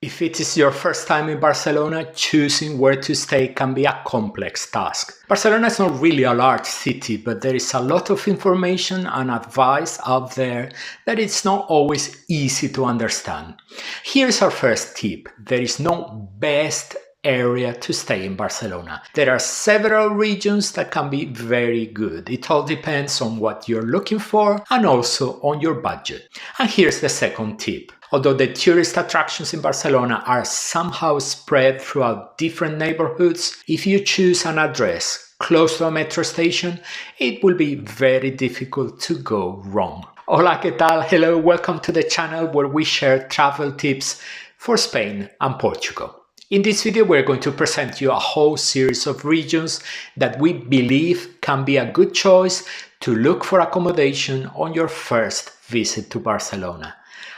If it is your first time in Barcelona, choosing where to stay can be a complex task. Barcelona is not really a large city, but there is a lot of information and advice out there that it's not always easy to understand. Here's our first tip. There is no best area to stay in Barcelona. There are several regions that can be very good. It all depends on what you're looking for and also on your budget. And here's the second tip. Although the tourist attractions in Barcelona are somehow spread throughout different neighborhoods, if you choose an address close to a metro station, it will be very difficult to go wrong. Hola, ¿qué tal? Hello, welcome to the channel where we share travel tips for Spain and Portugal. In this video, we're going to present you a whole series of regions that we believe can be a good choice to look for accommodation on your first visit to Barcelona.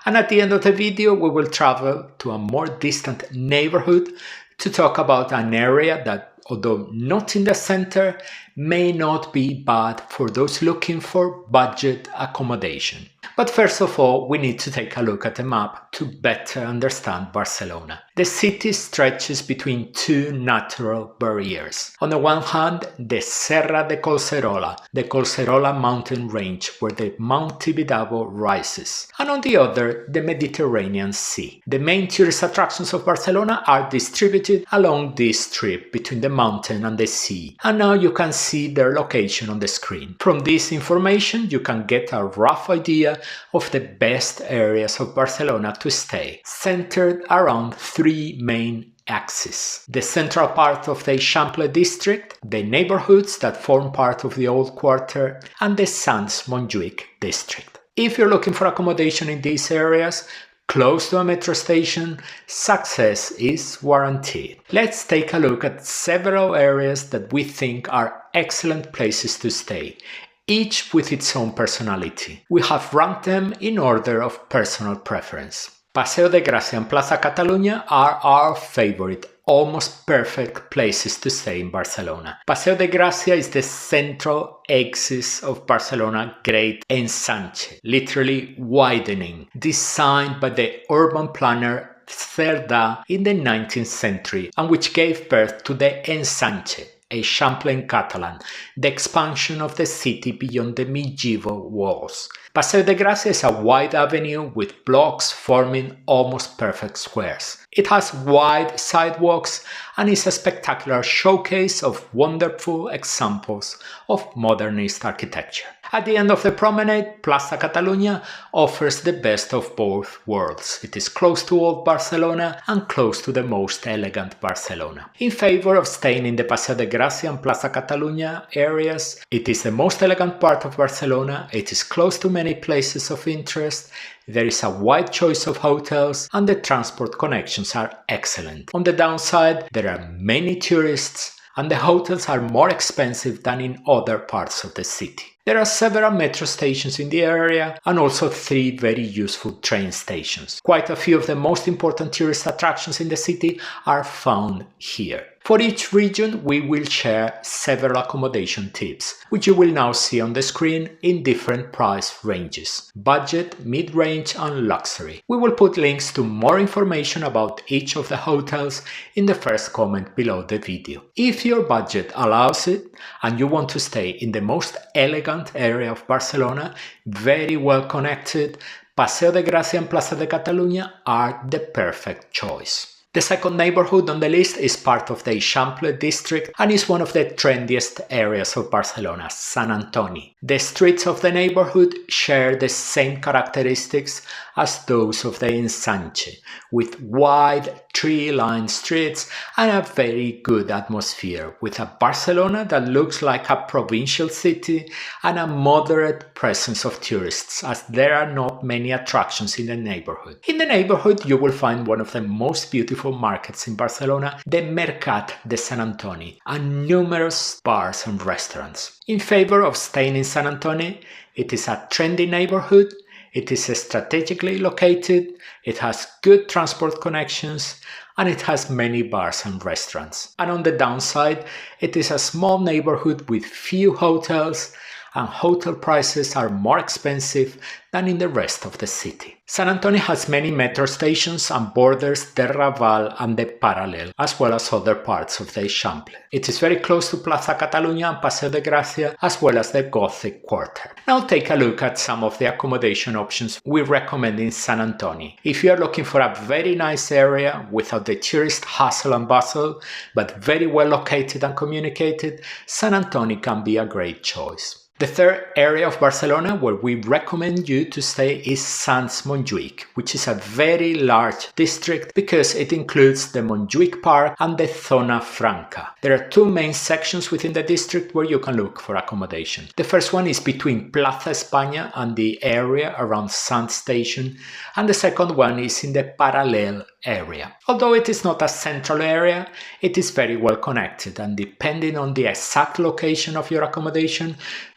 And at the end of the video, we will travel to a more distant neighborhood to talk about an area that, although not in the center, may not be bad for those looking for budget accommodation. But first of all, we need to take a look at the map to better understand Barcelona. The city stretches between two natural barriers. On the one hand, the Serra de Collserola, the Collserola mountain range where the Mount Tibidabo rises, and on the other, the Mediterranean Sea. The main tourist attractions of Barcelona are distributed along this strip between the mountain and the sea, and now you can see their location on the screen. From this information, you can get a rough idea of the best areas of Barcelona to stay, centered around three main axes. The central part of the Eixample district, the neighborhoods that form part of the Old Quarter, and the Sants-Montjuïc district. If you're looking for accommodation in these areas, close to a metro station, success is guaranteed. Let's take a look at several areas that we think are excellent places to stay, each with its own personality. We have ranked them in order of personal preference. Paseo de Gracia and Plaza Catalunya are our favorite, almost perfect places to stay in Barcelona. Paseo de Gracia is the central axis of Barcelona Great Ensanche, literally widening, designed by the urban planner Cerdà in the 19th century and which gave birth to the Ensanche, Eixample in Catalan, the expansion of the city beyond the medieval walls. Paseo de Gracia is a wide avenue with blocks forming almost perfect squares. It has wide sidewalks and is a spectacular showcase of wonderful examples of modernist architecture. At the end of the promenade, Plaza Catalunya offers the best of both worlds. It is close to old Barcelona and close to the most elegant Barcelona. In favor of staying in the Paseo de Gracia and Plaza Catalunya areas, it is the most elegant part of Barcelona, it is close to many places of interest, there is a wide choice of hotels, and the transport connections are excellent. On the downside, there are many tourists, and the hotels are more expensive than in other parts of the city. There are several metro stations in the area and also three very useful train stations. Quite a few of the most important tourist attractions in the city are found here. For each region, we will share several accommodation tips, which you will now see on the screen in different price ranges: budget, mid-range, and luxury. We will put links to more information about each of the hotels in the first comment below the video. If your budget allows it and you want to stay in the most elegant area of Barcelona, very well connected, Paseo de Gracia and Plaza de Catalunya are the perfect choice. The second neighborhood on the list is part of the Eixample district and is one of the trendiest areas of Barcelona, Sant Antoni. The streets of the neighborhood share the same characteristics as those of the Ensanche, with wide tree-lined streets and a very good atmosphere, with a Barcelona that looks like a provincial city and a moderate presence of tourists, as there are not many attractions in the neighborhood. In the neighborhood, you will find one of the most beautiful markets in Barcelona, the Mercat de Sant Antoni, and numerous bars and restaurants. In favor of staying in Sant Antoni, it is a trendy neighborhood, it is strategically located, it has good transport connections, and it has many bars and restaurants. And on the downside, it is a small neighborhood with few hotels and hotel prices are more expensive than in the rest of the city. San Antonio has many metro stations and borders the Raval and the Parallel, as well as other parts of the Eixample. It is very close to Plaza Catalunya and Paseo de Gracia, as well as the Gothic Quarter. Now take a look at some of the accommodation options we recommend in San Antonio. If you are looking for a very nice area without the tourist hustle and bustle, but very well located and communicated, San Antonio can be a great choice. The third area of Barcelona where we recommend you to stay is Sants Montjuïc, which is a very large district because it includes the Montjuïc Park and the Zona Franca. There are two main sections within the district where you can look for accommodation. The first one is between Plaza España and the area around Sants Station, and the second one is in the Parallel area. Although it is not a central area, it is very well connected, and depending on the exact location of your accommodation,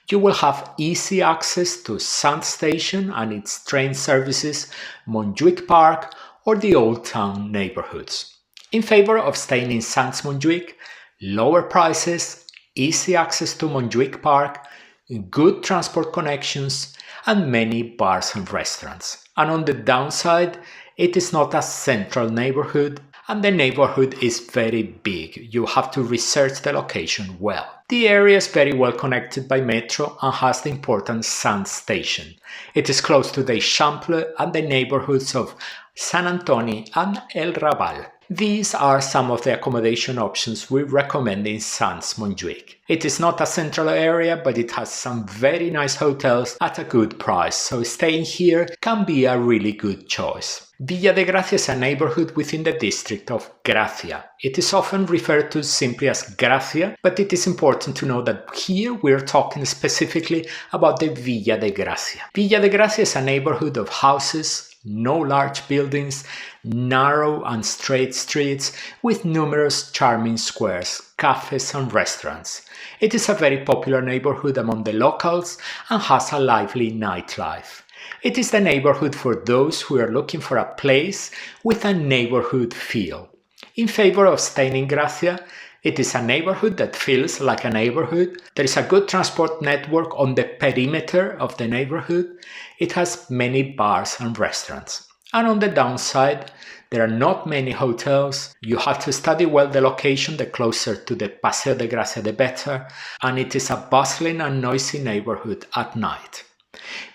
you will have easy access to Sants Station and its train services, Montjuïc Park, or the Old Town neighborhoods. In favor of staying in Sants Montjuïc, lower prices, easy access to Montjuïc Park, good transport connections, and many bars and restaurants. And on the downside, it is not a central neighborhood, and the neighborhood is very big. You have to research the location well. The area is very well connected by metro and has the important Sants Station. It is close to the Eixample and the neighborhoods of San Antonio and El Raval. These are some of the accommodation options we recommend in Sants Montjuïc. It is not a central area, but it has some very nice hotels at a good price, so staying here can be a really good choice. Villa de Gracia is a neighborhood within the district of Gracia. It is often referred to simply as Gracia, but it is important to know that here we are talking specifically about the Villa de Gracia. Villa de Gracia is a neighborhood of houses, no large buildings, narrow and straight streets with numerous charming squares, cafes and restaurants. It is a very popular neighborhood among the locals and has a lively nightlife. It is the neighborhood for those who are looking for a place with a neighborhood feel. In favor of staying in Gracia, it is a neighborhood that feels like a neighborhood. There is a good transport network on the perimeter of the neighborhood. It has many bars and restaurants. And on the downside, there are not many hotels. You have to study well the location. The closer to the Paseo de Gracia, the better. And it is a bustling and noisy neighborhood at night.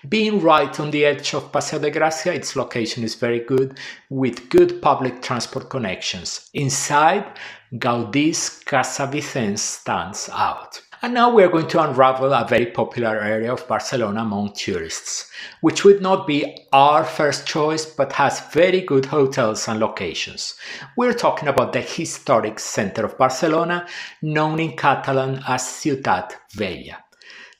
Being right on the edge of Paseo de Gracia, its location is very good, with good public transport connections. Inside, Gaudí's Casa Vicens stands out. And now we are going to unravel a very popular area of Barcelona among tourists, which would not be our first choice, but has very good hotels and locations. We're talking about the historic center of Barcelona, known in Catalan as Ciutat Vella.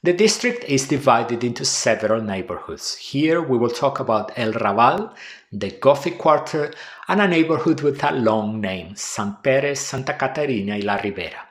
The district is divided into several neighborhoods. Here we will talk about El Raval, the Gothic Quarter, and a neighborhood with a long name, Sant Pere, Santa Caterina y la Ribera.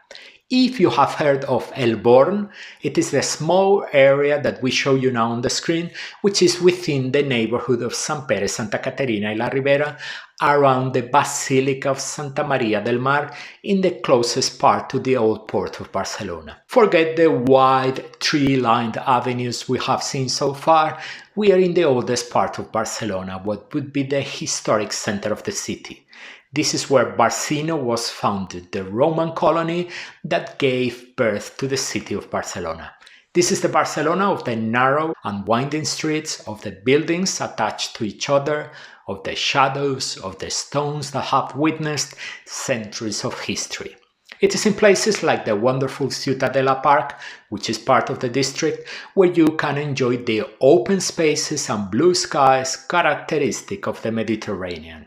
If you have heard of El Born, it is the small area that we show you now on the screen, which is within the neighborhood of Sant Pere, Santa Caterina y la Ribera, around the Basilica of Santa Maria del Mar, in the closest part to the old port of Barcelona. Forget the wide tree-lined avenues we have seen so far. We are in the oldest part of Barcelona, what would be the historic center of the city. This is where Barcino was founded, the Roman colony that gave birth to the city of Barcelona. This is the Barcelona of the narrow and winding streets, of the buildings attached to each other, of the shadows, of the stones that have witnessed centuries of history. It is in places like the wonderful Ciutadella Park, which is part of the district, where you can enjoy the open spaces and blue skies characteristic of the Mediterranean.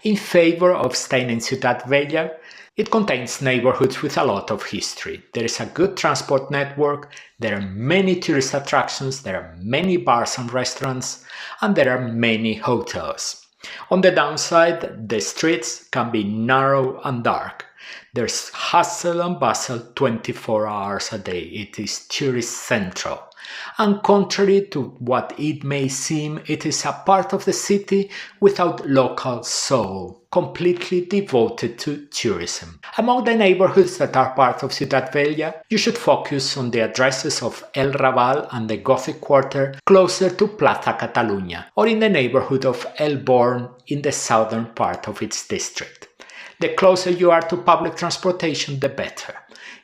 In favor of staying in Ciutat Vella, it contains neighborhoods with a lot of history. There is a good transport network, there are many tourist attractions, there are many bars and restaurants, and there are many hotels. On the downside, the streets can be narrow and dark. There's hustle and bustle 24 hours a day. It is tourist central. And contrary to what it may seem, it is a part of the city without local soul, completely devoted to tourism. Among the neighborhoods that are part of Ciutat Vella, you should focus on the addresses of El Raval and the Gothic Quarter closer to Plaza Catalunya, or in the neighborhood of El Born in the southern part of its district. The closer you are to public transportation, the better.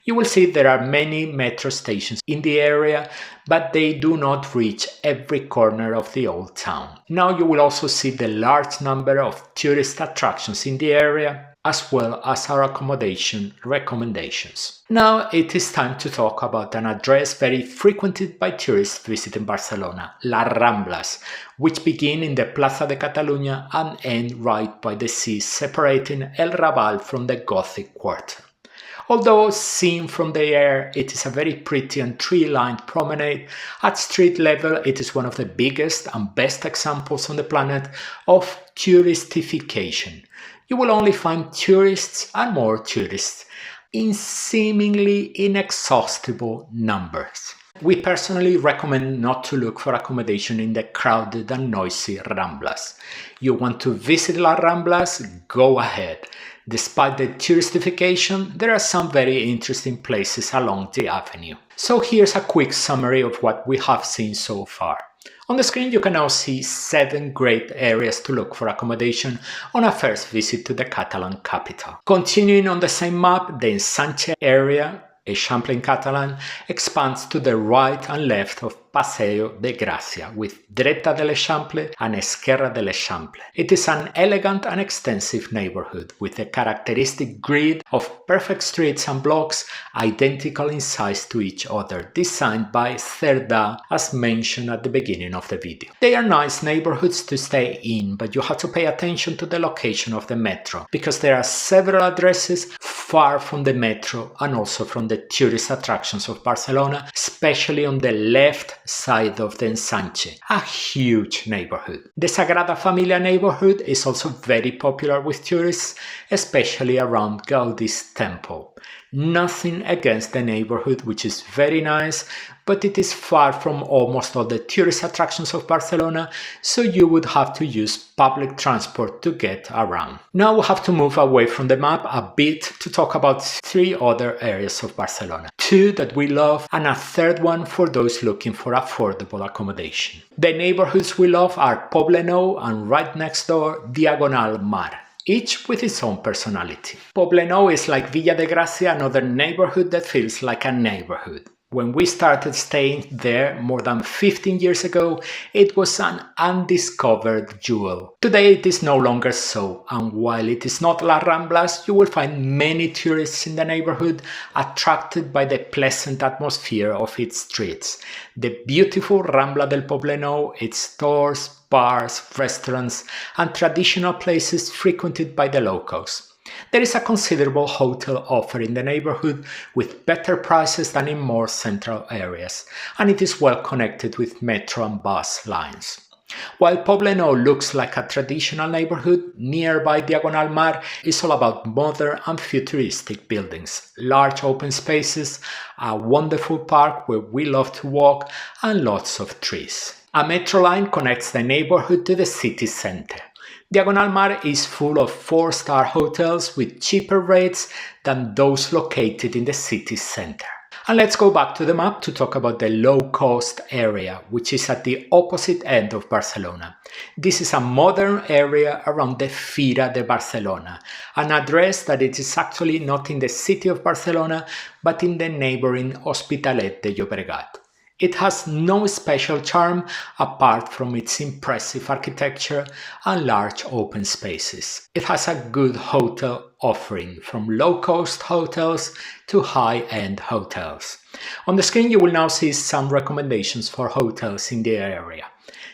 You will see there are many metro stations in the area, but they do not reach every corner of the old town. Now you will also see the large number of tourist attractions in the area, as well as our accommodation recommendations. Now it is time to talk about an address very frequented by tourists visiting Barcelona, Las Ramblas, which begin in the Plaza de Catalunya and end right by the sea, separating El Raval from the Gothic Quarter. Although seen from the air, it is a very pretty and tree-lined promenade. At street level, it is one of the biggest and best examples on the planet of touristification. You will only find tourists and more tourists in seemingly inexhaustible numbers. We personally recommend not to look for accommodation in the crowded and noisy Ramblas. You want to visit Las Ramblas? Go ahead. Despite the touristification, there are some very interesting places along the avenue. So here's a quick summary of what we have seen so far. On the screen you can now see 7 great areas to look for accommodation on a first visit to the Catalan capital. Continuing on the same map, the Ensanche area, Eixample in Catalan, expands to the right and left of Paseo de Gracia, with Dreta de l'Eixample and Esquerra de l'Eixample. It is an elegant and extensive neighborhood with a characteristic grid of perfect streets and blocks identical in size to each other, designed by Cerdà as mentioned at the beginning of the video. They are nice neighborhoods to stay in, but you have to pay attention to the location of the metro, because there are several addresses far from the metro and also from the tourist attractions of Barcelona, especially on the left side of the Ensanche, a huge neighborhood. The Sagrada Familia neighborhood is also very popular with tourists, especially around Gaudi's temple. Nothing against the neighborhood, which is very nice, but it is far from almost all the tourist attractions of Barcelona, so you would have to use public transport to get around. Now we have to move away from the map a bit to talk about 3 other areas of Barcelona. 2 that we love and a third one for those looking for affordable accommodation. The neighborhoods we love are Poblenou and right next door Diagonal Mar, each with its own personality. Poblenou is like Villa de Gracia, another neighborhood that feels like a neighborhood. When we started staying there more than 15 years ago, it was an undiscovered jewel. Today it is no longer so, and while it is not Las Ramblas, you will find many tourists in the neighborhood attracted by the pleasant atmosphere of its streets. The beautiful Rambla del Poblenou, its stores, bars, restaurants, and traditional places frequented by the locals. There is a considerable hotel offer in the neighborhood with better prices than in more central areas, and it is well connected with metro and bus lines. While Poblenou looks like a traditional neighborhood, nearby Diagonal Mar is all about modern and futuristic buildings, large open spaces, a wonderful park where we love to walk, and lots of trees. A metro line connects the neighborhood to the city center. Diagonal Mar is full of 4-star hotels with cheaper rates than those located in the city center. And let's go back to the map to talk about the low-cost area, which is at the opposite end of Barcelona. This is a modern area around the Fira de Barcelona, an address that it is actually not in the city of Barcelona, but in the neighboring Hospitalet de Llobregat. It has no special charm apart from its impressive architecture and large open spaces. It has a good hotel offering, from low-cost hotels to high-end hotels. On the screen you will now see some recommendations for hotels in the area.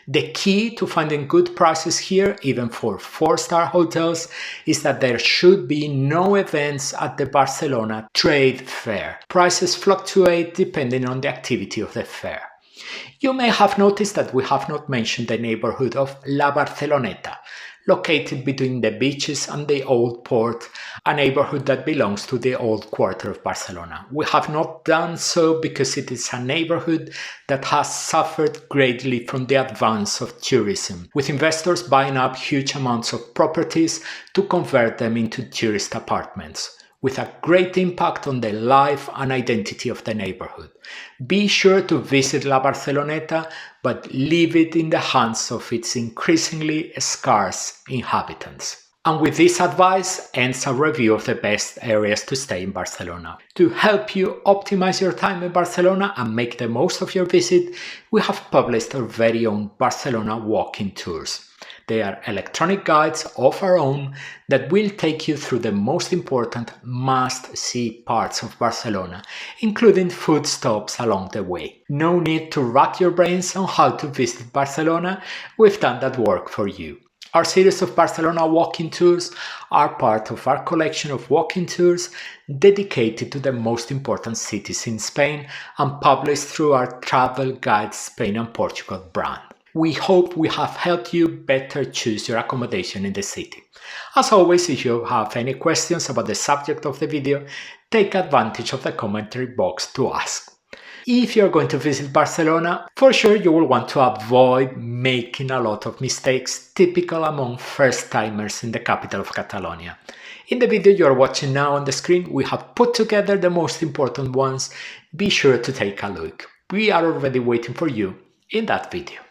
The key to finding good prices here, even for 4-star hotels, is that there should be no events at the Barcelona Trade Fair. Prices fluctuate depending on the activity of the fair. You may have noticed that we have not mentioned the neighborhood of La Barceloneta, located between the beaches and the old port a neighborhood that belongs to the old quarter of Barcelona. We have not done so because it is a neighborhood that has suffered greatly from the advance of tourism, with investors buying up huge amounts of properties to convert them into tourist apartments, with a great impact on the life and identity of the neighborhood. Be sure to visit La Barceloneta, but leave it in the hands of its increasingly scarce inhabitants. And with this advice ends a review of the best areas to stay in Barcelona. To help you optimize your time in Barcelona and make the most of your visit, we have published our very own Barcelona walking tours. They are electronic guides of our own that will take you through the most important must-see parts of Barcelona, including food stops along the way. No need to rack your brains on how to visit Barcelona, we've done that work for you. Our series of Barcelona walking tours are part of our collection of walking tours dedicated to the most important cities in Spain and published through our Travel Guides Spain and Portugal brand. We hope we have helped you better choose your accommodation in the city. As always, if you have any questions about the subject of the video, take advantage of the commentary box to ask. If you're going to visit Barcelona, for sure you will want to avoid making a lot of mistakes typical among first-timers in the capital of Catalonia. In the video you're watching now on the screen, we have put together the most important ones. Be sure to take a look. We are already waiting for you in that video.